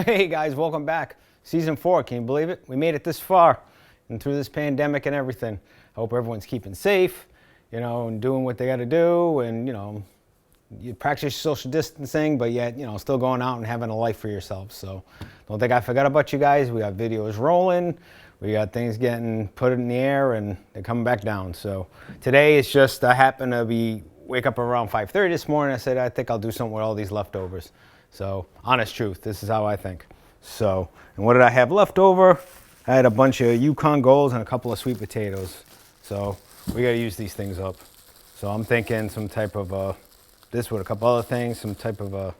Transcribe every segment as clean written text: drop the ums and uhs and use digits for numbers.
Hey guys, welcome back. Season 4, can you believe it? We made it this far and through this pandemic and everything. I hope everyone's keeping safe, and doing what they got to do, and, you practice social distancing, but yet, still going out and having a life for yourself. So don't think I forgot about you guys. We got videos rolling. We got things getting put in the air and they're coming back down. So today it's just, I happen to wake up around 5:30 this morning. I said, I think I'll do something with all these leftovers. So honest truth, this is how I think. So, and what did I have left over? I had a bunch of Yukon Golds and a couple of sweet potatoes. So we got to use these things up. So I'm thinking some type of this with a couple other things, some type of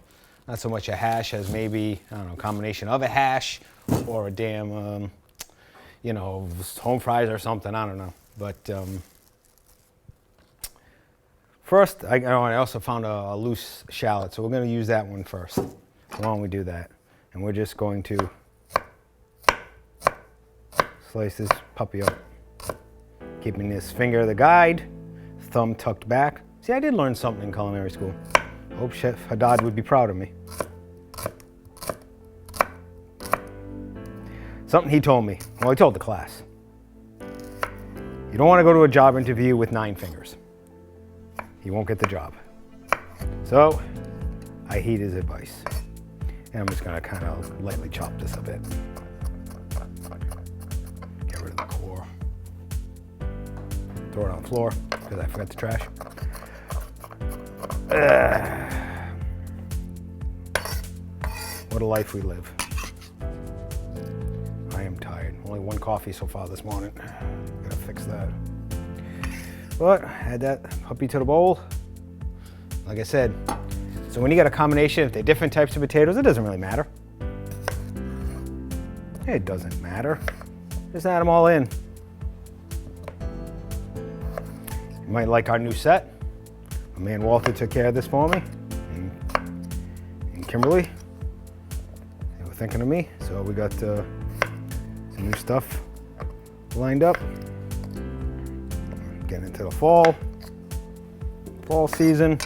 not so much a hash as maybe, I don't know, a combination of a hash or a damn, home fries or something, I don't know. But first, I also found a loose shallot, so we're going to use that one first. Why don't we do that? And we're just going to slice this puppy up, keeping this finger the guide, thumb tucked back. See, I did learn something in culinary school. I hope Chef Haddad would be proud of me. Something he told me, well, he told the class. You don't want to go to a job interview with 9 fingers. You won't get the job. So, I heed his advice. And I'm just gonna kind of lightly chop this a bit. Get rid of the core. Throw it on the floor, because I forgot the trash. What a life we live. I am tired. Only one coffee so far this morning. Gotta fix that. But add that puppy to the bowl. Like I said, so when you got a combination, if they're different types of potatoes, it doesn't really matter. It doesn't matter. Just add them all in. You might like our new set. My man Walter took care of this for me. And Kimberly. They were thinking of me. So we got some new stuff lined up. Getting into the fall season.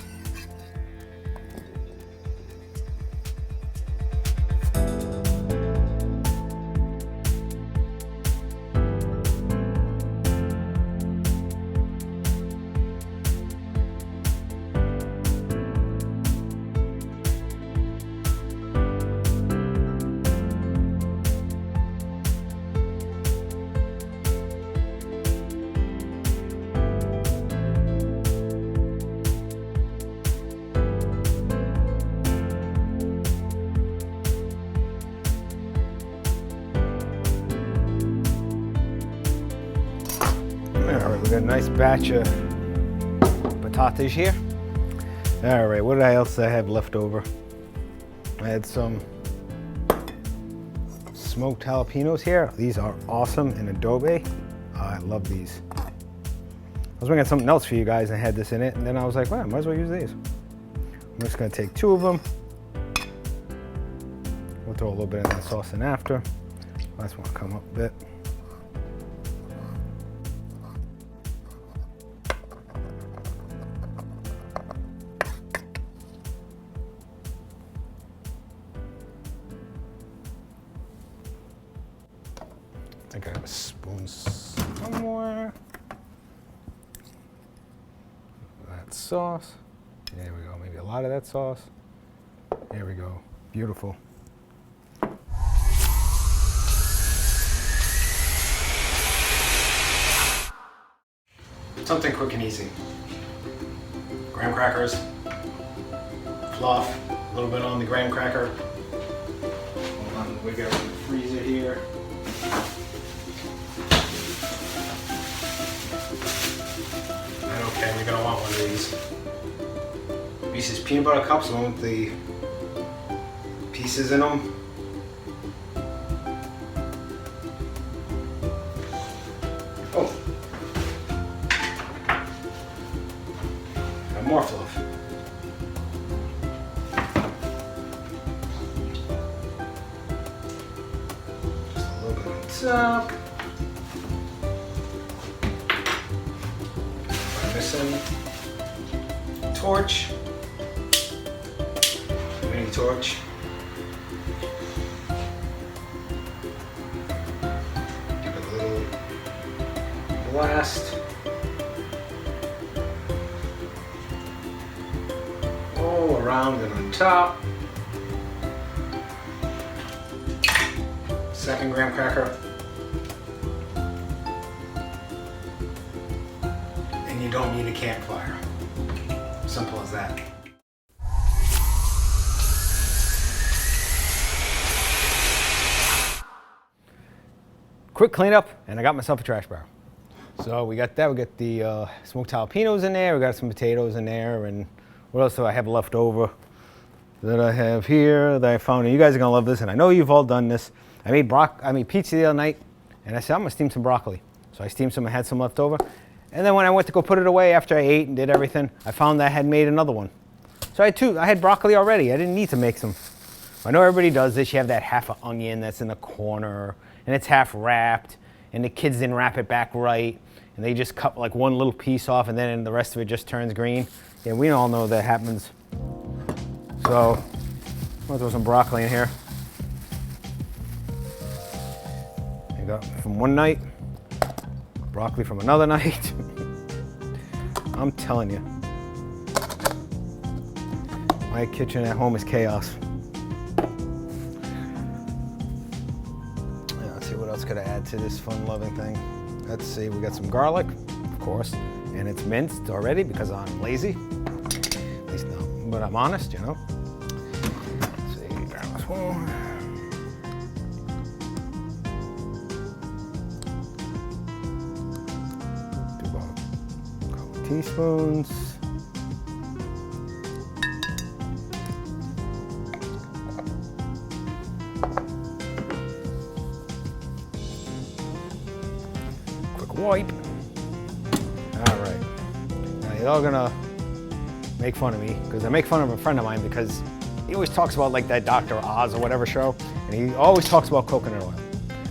We got a nice batch of patatas here. All right, what else I have left over? I had some smoked jalapenos here. These are awesome in adobe. I love these. I was bringing something else for you guys and I had this in it, and then I was like, well, I might as well use these. I'm just gonna take 2 of them. We'll throw a little bit in the sauce in after. Last one come up a bit. I think I have a spoon somewhere. That sauce. There we go. Maybe a lot of that sauce. There we go. Beautiful. Something quick and easy. Graham crackers. Fluff. A little bit on the graham cracker. Hold on. We got the freezer here. Okay, you're gonna want one of these. Reese's peanut butter cups, the one with the pieces in them. Oh. Got more fluff. Just a little bit on top. Torch, mini torch. blast all around and on top. Second graham cracker. And you don't need a campfire. Simple as that. Quick cleanup, and I got myself a trash barrel. So we got that. We got the smoked jalapenos in there. We got some potatoes in there, and what else do I have left over that I have here that I found? And you guys are gonna love this, and I know you've all done this. I made pizza the other night, and I said I'm gonna steam some broccoli. So I steamed some. I had some left over, and then when I went to go put it away after I ate and did everything, I found that I had made another one. So I had broccoli already. I didn't need to make some. I know everybody does this. You have that half an onion that's in the corner, and it's half wrapped, and the kids didn't wrap it back right, and they just cut like one little piece off, and then the rest of it just turns green. Yeah, we all know that happens. So I'm gonna throw some broccoli in here. I got from one night, broccoli from another night. I'm telling you, my kitchen at home is chaos. What else could I add to this fun-loving thing? Let's see, we got some garlic, of course, and it's minced already because I'm lazy. At least no, but I'm honest, you know. Let's see, grab this one. Do about a couple teaspoons. Wipe. All right. Now you're all gonna make fun of me because I make fun of a friend of mine because he always talks about like that Dr. Oz or whatever show, and he always talks about coconut oil.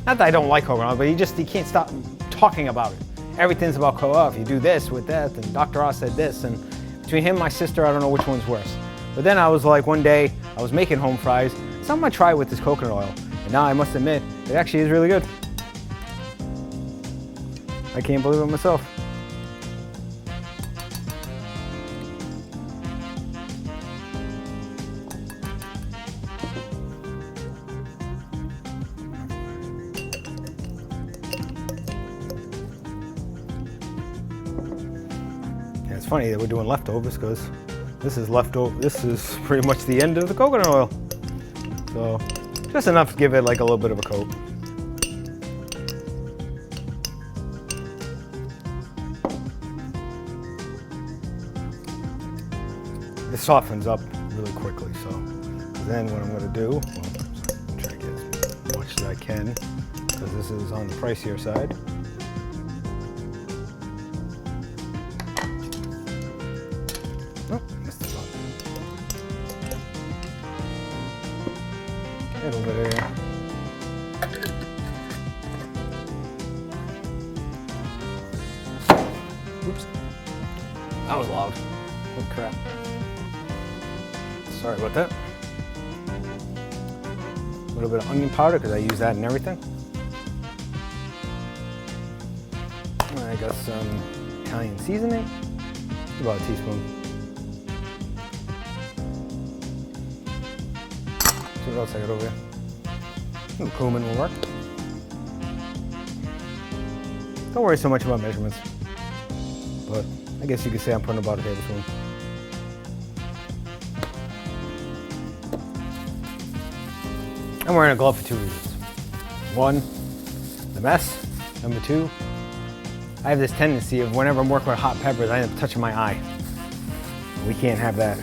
Not that I don't like coconut oil, but he can't stop talking about it. Everything's about coconut oil. If you do this with that, and Dr. Oz said this, and between him and my sister, I don't know which one's worse. But then I was like, one day I was making home fries, so I'm gonna try it with this coconut oil, and now I must admit it actually is really good. I can't believe it myself. Yeah, it's funny that we're doing leftovers because this is leftover. This is pretty much the end of the coconut oil. So just enough to give it like a little bit of a coat. It softens up really quickly, so then what I'm going to do, well, try to get as much as I can, because this is on the pricier side. Oh, missed the spot. A little bit of there. Oops, that was loud. Oh crap. Sorry about that. A little bit of onion powder because I use that in everything. And I got some Italian seasoning, about a teaspoon. See what else I got over here. A little cumin will work. Don't worry so much about measurements, but I guess you could say I'm putting about a tablespoon. I'm wearing a glove for two reasons. One, the mess. Number two, I have this tendency of whenever I'm working with hot peppers, I end up touching my eye. We can't have that.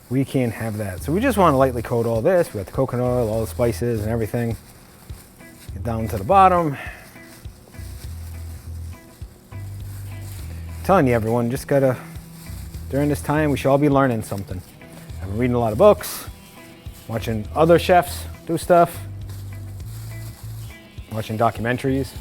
We can't have that. So we just want to lightly coat all this. We got the coconut oil, all the spices and everything. Get down to the bottom. I'm telling you everyone, just gotta, during this time, we should all be learning something. I've been reading a lot of books, watching other chefs do stuff, watching documentaries.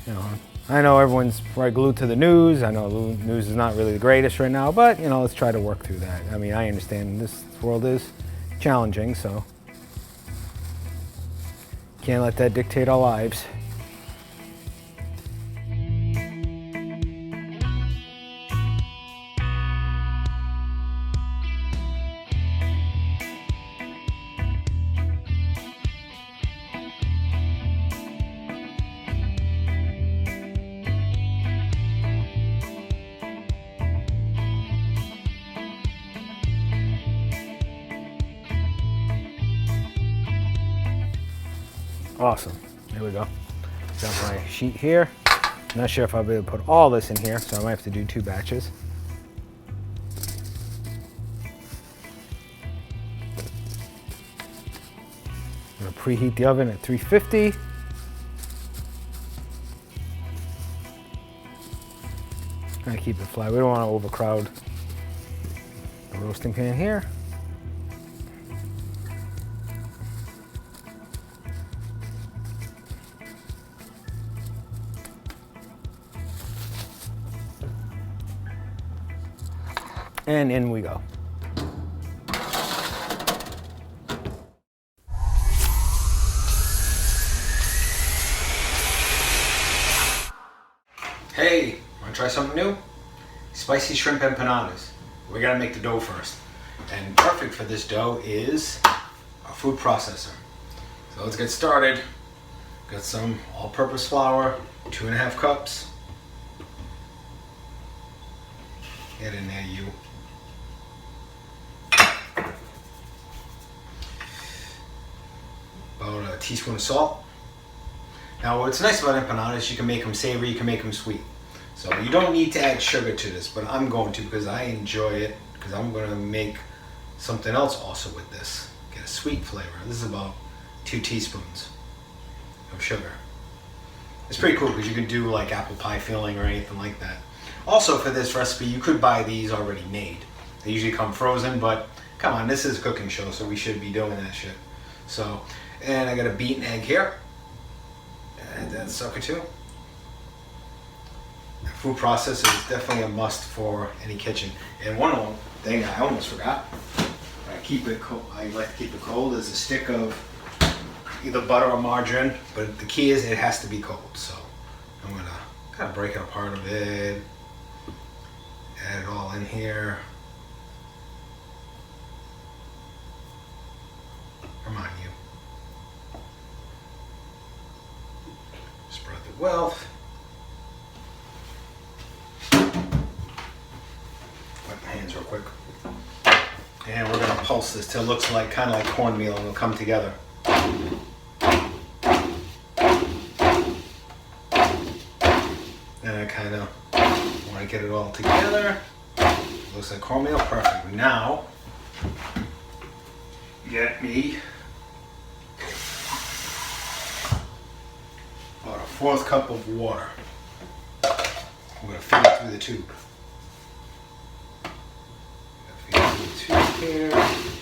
You know, I know everyone's probably glued to the news. I know the news is not really the greatest right now, but you know, let's try to work through that. I mean, I understand this world is challenging, so. Can't let that dictate our lives. Awesome. There we go. Got my sheet here. Not sure if I'll be able to put all this in here, so I might have to do 2 batches. I'm gonna preheat the oven at 350. Trying to keep it flat. We don't want to overcrowd the roasting pan here. And in we go. Hey, wanna try something new? Spicy shrimp empanadas. We gotta make the dough first. And perfect for this dough is a food processor. So let's get started. Got some all-purpose flour, 2.5 cups. Get in there, you. About a teaspoon of salt. Now what's nice about empanadas, you can make them savory, you can make them sweet. So you don't need to add sugar to this, but I'm going to because I enjoy it, because I'm going to make something else also with this. Get a sweet flavor. This is about 2 teaspoons of sugar. It's pretty cool because you can do like apple pie filling or anything like that. Also for this recipe, you could buy these already made. They usually come frozen, but come on, this is a cooking show, so we should be doing that shit. So, and I got a beaten egg here. And that sucker too. A food processor is definitely a must for any kitchen. And one thing I almost forgot, I keep it cold. I like to keep it cold. Is a stick of either butter or margarine, but the key is it has to be cold. So I'm gonna kind of break it apart a bit, add it all in here. Come on, you. Spread the wealth. Wipe my hands real quick. And we're gonna pulse this till it looks like kind of like cornmeal, and it'll come together. And I kind of want to get it all together. Looks like cornmeal, perfect. Now, get me about a 1/4 cup of water. I'm going to feed it through the tube. Feed it through the tube here.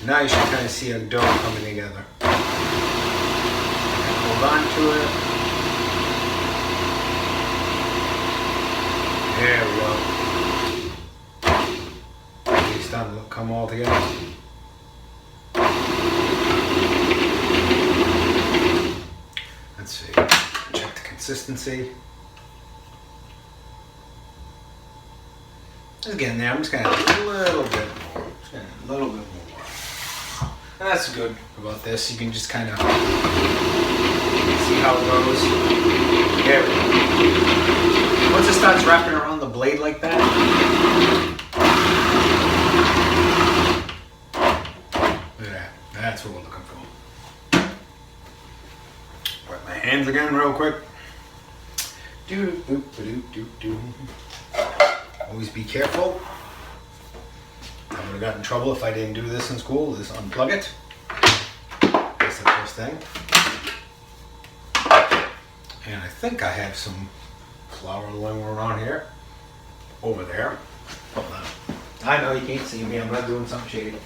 Now you should kind of see a dough coming together. Hold on to it. There we go. It's starting to come all together. Let's see. Check the consistency. Just getting there. I'm just gonna add a little bit more. Just gonna add a little bit more. And that's good about this. You can just kind of see how it goes. There we go. Once it starts wrapping around the blade like that, look at that. That's what we're looking for. Wipe my hands again real quick. Always be careful. I would have got in trouble if I didn't do this in school. Just unplug it. That's the first thing. And I think I have some flour lying around here. Over there. Hold on. I know you can't see me. I'm not doing something shady.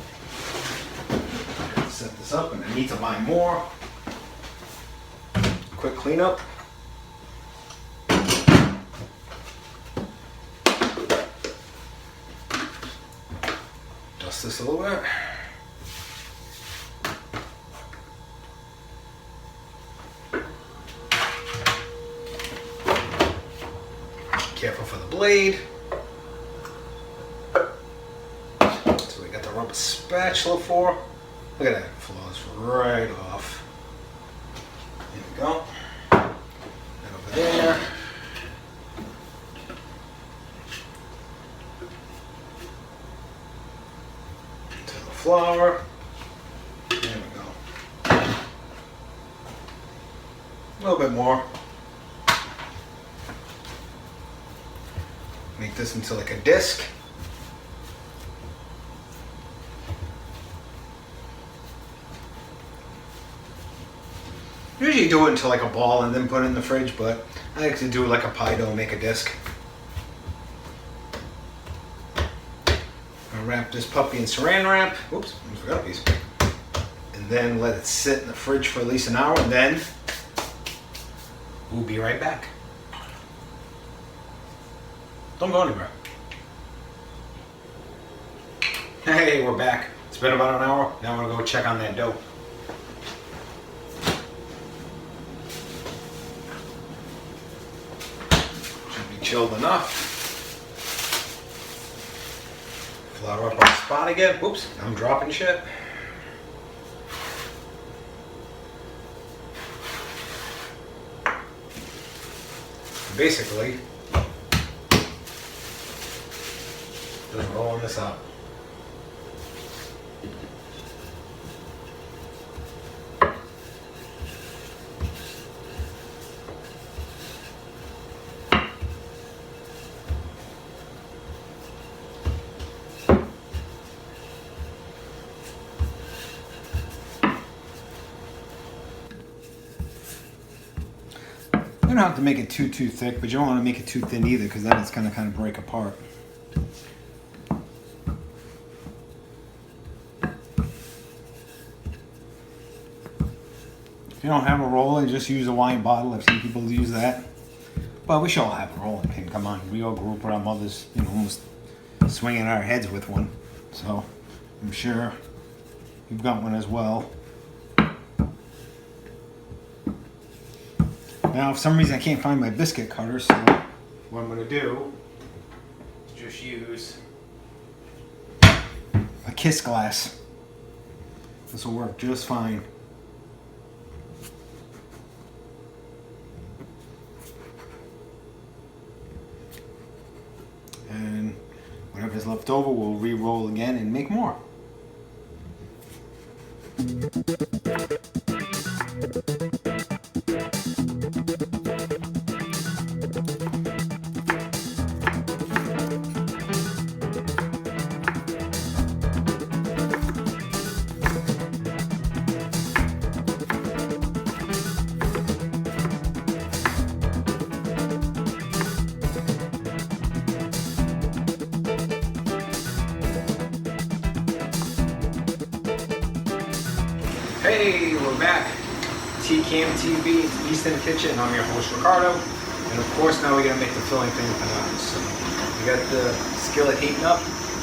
Set this up, and I need to buy more. Quick cleanup. Dust this a little bit. blade. That's what we got the rubber spatula for. Look at that, it flows right off. There we go. And over there. To the flour. There we go. A little bit more. Make this into like a disc. Usually do it into like a ball and then put it in the fridge, but I like to do like a pie dough, make a disc. I'll wrap this puppy in saran wrap. Oops, I forgot a piece. And then let it sit in the fridge for at least an hour, and then we'll be right back. Don't go anywhere. Hey, we're back. It's been about an hour. Now I'm gonna go check on that dough. Should be chilled enough. Flour up our spot again. Whoops, I'm dropping shit. Basically, just rolling this out. You don't have to make it too thick, but you don't want to make it too thin either, because then it's going to kind of break apart. If you don't have a roller, just use a wine bottle. I've seen people use that. But we should all have a rolling pin. Come on, we all grew up with our mothers, almost swinging our heads with one. So I'm sure you've got one as well. Now, for some reason, I can't find my biscuit cutter, so what I'm going to do is just use a kiss glass. This will work just fine. And whatever's left over, we'll re-roll again and make more. Hey, we're back. TCAM TV, it's Easton Kitchen. I'm your host, Ricardo. And of course, now we gotta make the filling thing empanadas. So we got the skillet heating up.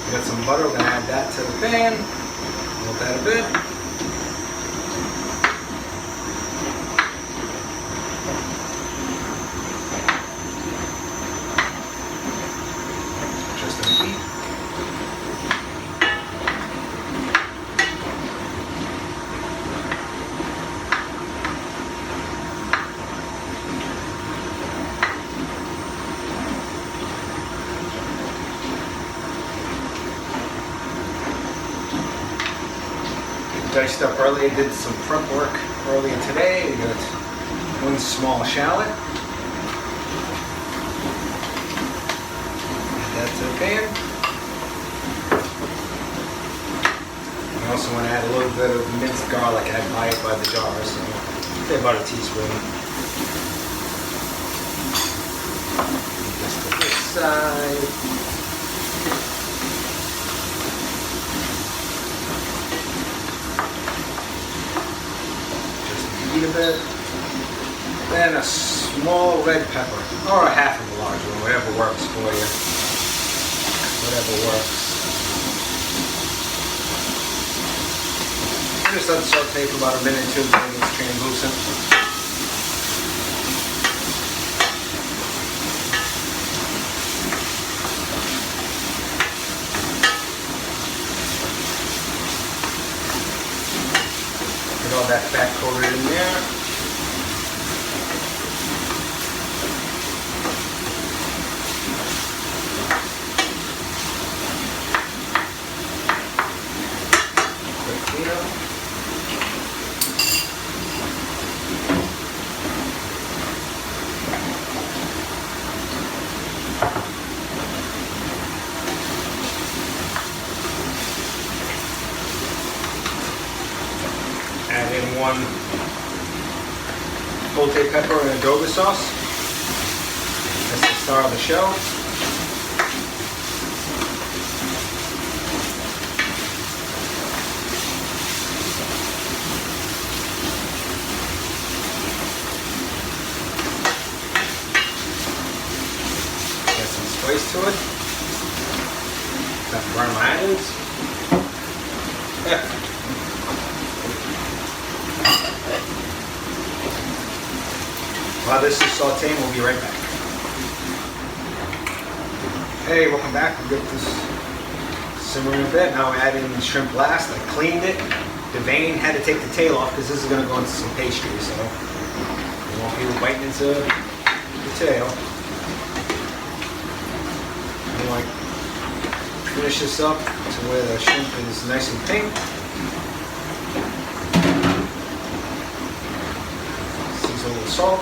We got some butter. We're gonna add that to the pan. Melt that a bit. Just a beat. Diced up early. I did some prep work earlier today. We got one small shallot. Add that to the pan. I also want to add a little bit of minced garlic. I buy it by the jar, so say about a teaspoon. Just to this side. A bit, then a small red pepper, or a half of a large one, whatever works for you. Whatever works. Just let it saute for about a minute or two until it gets translucent. Get all that fat coated in there. Quick cleanup. Add in one chipotle pepper and adobo sauce. That's the star of the show. Get some spice to it. Got to burn my onions. Yeah. While this is sauteing, we'll be right back. Hey, welcome back. We'll get this simmering a bit. Now add in the shrimp last. I cleaned it. The vein had to take the tail off because this is going to go into some pastry, so you won't be biting into the tail. And like finish this up to where the shrimp is nice and pink. Season a little salt.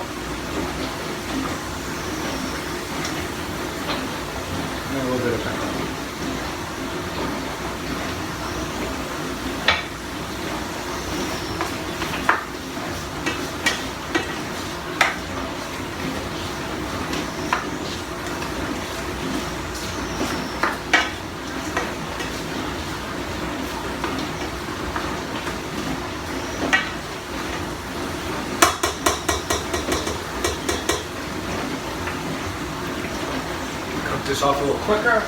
A little bit of pepper. This off a little quicker.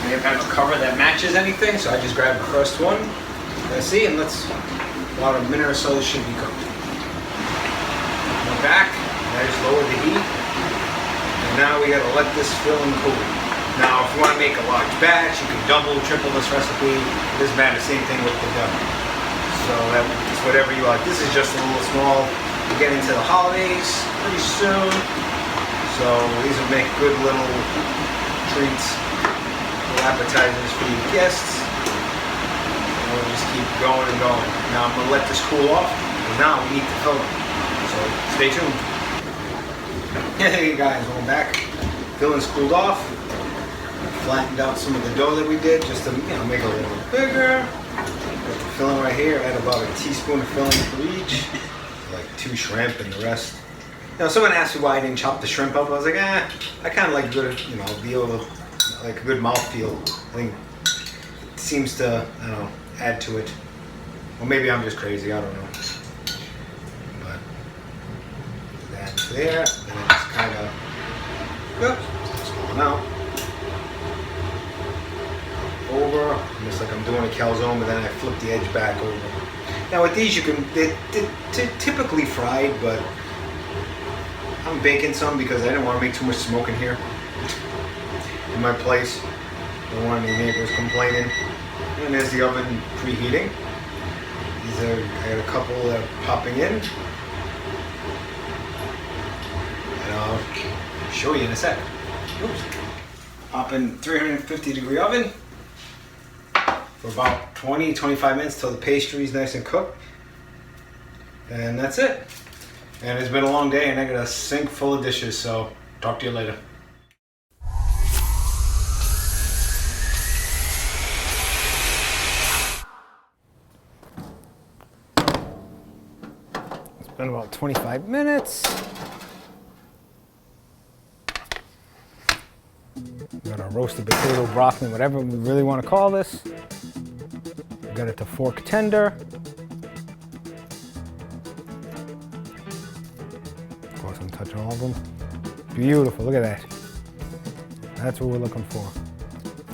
I have a cover that matches anything, so I just grabbed the first one. Let's see, and let's about a minute or so this should be cooked. Go back, I just lowered the heat, and now we gotta let this fill and cool. Now, if you want to make a large batch, you can double, triple this recipe. It doesn't matter, same thing with the dough. So that's whatever you like. This is just a little small. We get into the holidays pretty soon. So these will make good little treats, little appetizers for you guests. And we'll just keep going and going. Now I'm going to let this cool off, because now we need to fill it. So stay tuned. Hey guys, welcome back. Filling's cooled off. Flattened out some of the dough that we did, just to make it a little bigger. Got the filling right here. Add about a teaspoon of filling for each. Like 2 shrimp and the rest. Now, someone asked me why I didn't chop the shrimp up. I was like, I kind of like good, be able to, like a good mouthfeel. I think it seems to, add to it. Or maybe I'm just crazy, I don't know. But that's there, and then it's kind of, it's going out. Over, almost like I'm doing a calzone, but then I flip the edge back over. Now with these, they're typically fried, but I'm baking some because I didn't want to make too much smoke in here in my place. Don't want any neighbors complaining. And there's the oven preheating. I got a couple that are popping in. And I'll show you in a sec. Oops. Pop in 350-degree oven for about 20-25 minutes till the pastry is nice and cooked. And that's it. And it's been a long day and I got a sink full of dishes, so talk to you later. It's been about 25 minutes. Got our roasted potato, broccoli, whatever we really want to call this. Got it to fork tender. I'm touching all of them. Beautiful, look at that. That's what we're looking for.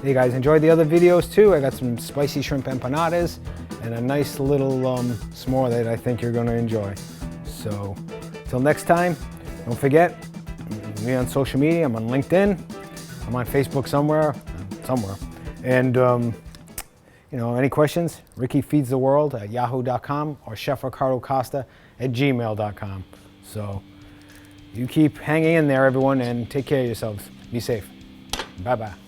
Hey guys, enjoyed the other videos too. I got some spicy shrimp empanadas and a nice little s'more that I think you're gonna enjoy. So, till next time, don't forget, me on social media, I'm on LinkedIn, I'm on Facebook somewhere. And Any questions? RickyFeedsTheWorld@yahoo.com or ChefRicardoCosta@gmail.com. So you keep hanging in there, everyone, and take care of yourselves. Be safe. Bye-bye.